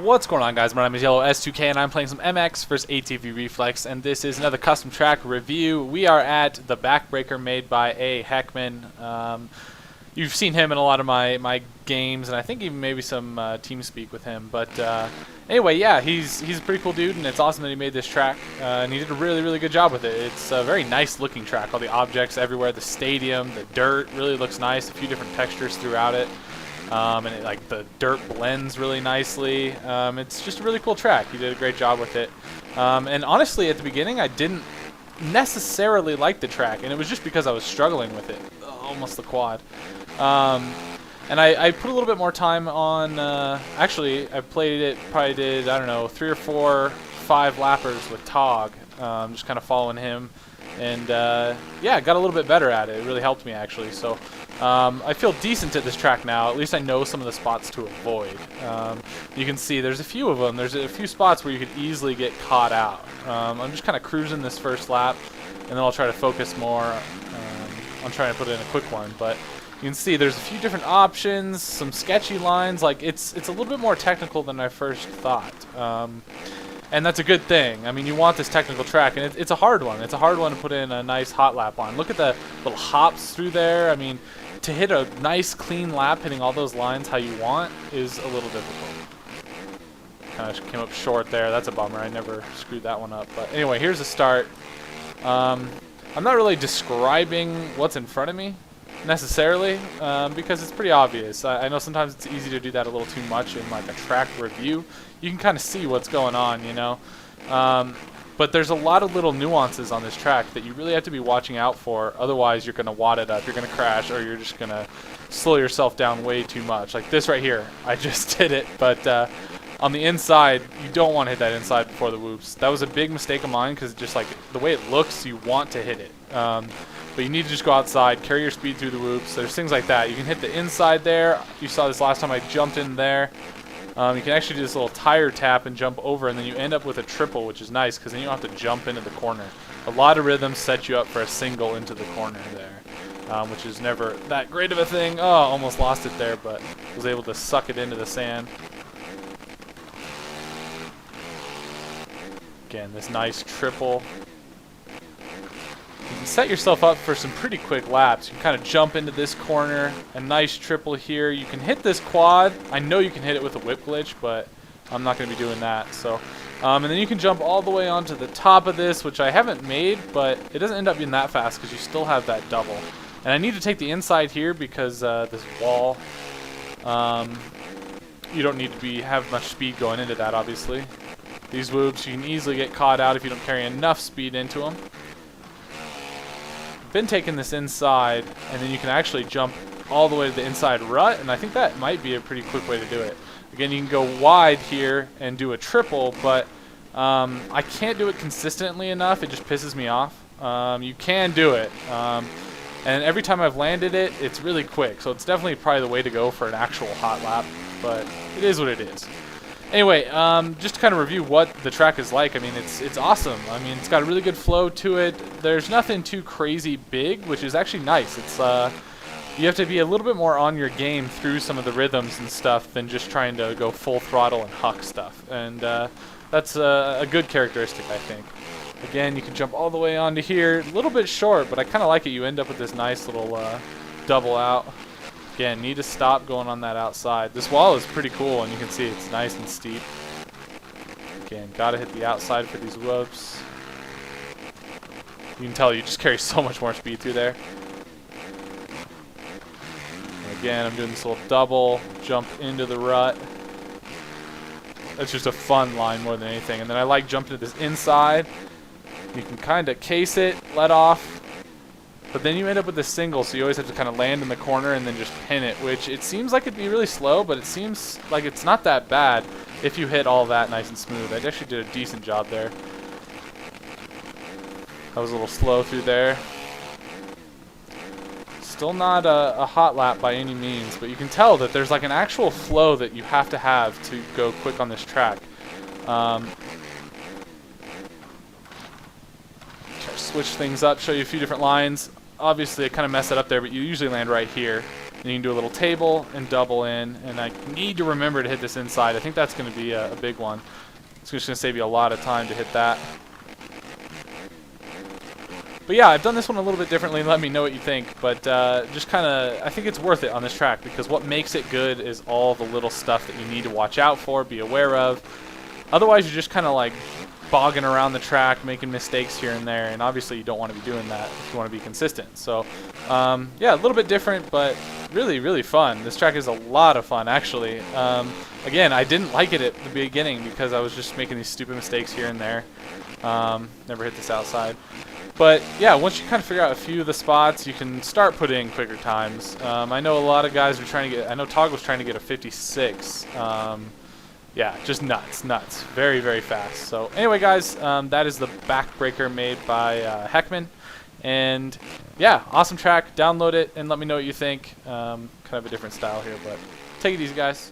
What's going on, guys? My name is Yellow S2K and I'm playing some MX versus ATV Reflex, and this is another custom track review. We are at the Backbreaker made by A. Heckman. You've seen him in a lot of my games, and I think even maybe some TeamSpeak with him. But anyway, yeah, he's a pretty cool dude, and it's awesome that he made this track, and he did a really good job with it. It's a very nice looking track. All the objects everywhere, the stadium, the dirt really looks nice. A few different textures throughout it. And like the dirt blends really nicely. It's just a really cool track. He did a great job with it. And honestly, at the beginning, I didn't necessarily like the track, and it was just because I was struggling with it. Almost the quad. And I put a little bit more time on. Actually, I played it. Probably did, I don't know, 3 or 4, 5 lappers with Tog. Just kind of following him. And yeah, got a little bit better at it. It really helped me, actually. So I feel decent at this track now. At least I know some of the spots to avoid. You can see there's a few of them. There's a few spots where you could easily get caught out. I'm just kind of cruising this first lap, and then I'll try to focus more on trying to put in a quick one. But you can see there's a few different options, some sketchy lines. Like it's a little bit more technical than I first thought. And that's a good thing. I mean, you want this technical track, and it's a hard one. It's a hard one to put in a nice hot lap on. Look at the little hops through there. I mean, to hit a nice clean lap hitting all those lines how you want is a little difficult. Kind of came up short there. That's a bummer. I never screwed that one up. But anyway, here's the start. I'm not really describing what's in front of me necessarily because it's pretty obvious. I know sometimes it's easy to do that a little too much in like a track review. You can kind of see what's going on, you know. But there's a lot of little nuances on this track that you really have to be watching out for. Otherwise, you're going to wad it up, you're going to crash, or you're just going to slow yourself down way too much. Like this right here, I just did it, but on the inside, you don't want to hit that inside before the whoops. That was a big mistake of mine because just like the way it looks, you want to hit it. But you need to just go outside, carry your speed through the whoops. There's things like that. You can hit the inside there. You saw this last time I jumped in there. You can actually do this little tire tap and jump over, and then you end up with a triple, which is nice because then you don't have to jump into the corner. A lot of rhythms set you up for a single into the corner there, which is never that great of a thing. Oh, almost lost it there, but was able to suck it into the sand. Again, this nice triple. You can set yourself up for some pretty quick laps. You can kind of jump into this corner, a nice triple here. You can hit this quad. I know you can hit it with a whip glitch, but I'm not going to be doing that. So, and then you can jump all the way onto the top of this, which I haven't made, but it doesn't end up being that fast because you still have that double. And I need to take the inside here because this wall, you don't need to have much speed going into that, obviously. These whoops, you can easily get caught out if you don't carry enough speed into them. Been taking this inside, and then you can actually jump all the way to the inside rut, and I think that might be a pretty quick way to do it. Again, you can go wide here and do a triple, but I can't do it consistently enough. It just pisses me off. You can do it, and every time I've landed it, it's really quick, so it's definitely probably the way to go for an actual hot lap, but it is what it is. Anyway, just to kind of review what the track is like, I mean, it's awesome. I mean, it's got a really good flow to it. There's nothing too crazy big, which is actually nice. It's you have to be a little bit more on your game through some of the rhythms and stuff than just trying to go full throttle and huck stuff. And that's a good characteristic, I think. Again, you can jump all the way onto here. A little bit short, but I kind of like it. You end up with this nice little double out. Again, need to stop going on that outside. This wall is pretty cool, and you can see it's nice and steep. Again, gotta hit the outside for these whoops. You can tell you just carry so much more speed through there. And again, I'm doing this little double, jump into the rut. That's just a fun line more than anything. And then I like jumping to this inside. You can kind of case it, let off. But then you end up with a single, so you always have to kind of land in the corner and then just pin it, which it seems like it'd be really slow, but it seems like it's not that bad if you hit all that nice and smooth. I actually did a decent job there. I was a little slow through there. Still not a hot lap by any means, but you can tell that there's like an actual flow that you have to go quick on this track. Try to switch things up, show you a few different lines. Obviously, I kind of messed it up there, but you usually land right here. And you can do a little table and double in, and I need to remember to hit this inside. I think that's going to be a big one. It's just going to save you a lot of time to hit that. But yeah, I've done this one a little bit differently, and let me know what you think. But just kind of, I think it's worth it on this track, because what makes it good is all the little stuff that you need to watch out for, be aware of. Otherwise, you're just kind of like bogging around the track, making mistakes here and there, and obviously you don't want to be doing that if you want to be consistent. So yeah, a little bit different, but really, really fun. This track is a lot of fun, actually. Again, I didn't like it at the beginning because I was just making these stupid mistakes here and there. Never hit this outside. But yeah, once you kind of figure out a few of the spots, you can start putting in quicker times. I know a lot of guys are trying to get, I know Tog was trying to get a 56. Yeah, just nuts. Very, very fast. So anyway, guys, that is the Backbreaker made by Heckman. And yeah, awesome track. Download it and let me know what you think. Kind of a different style here, but take it easy, guys.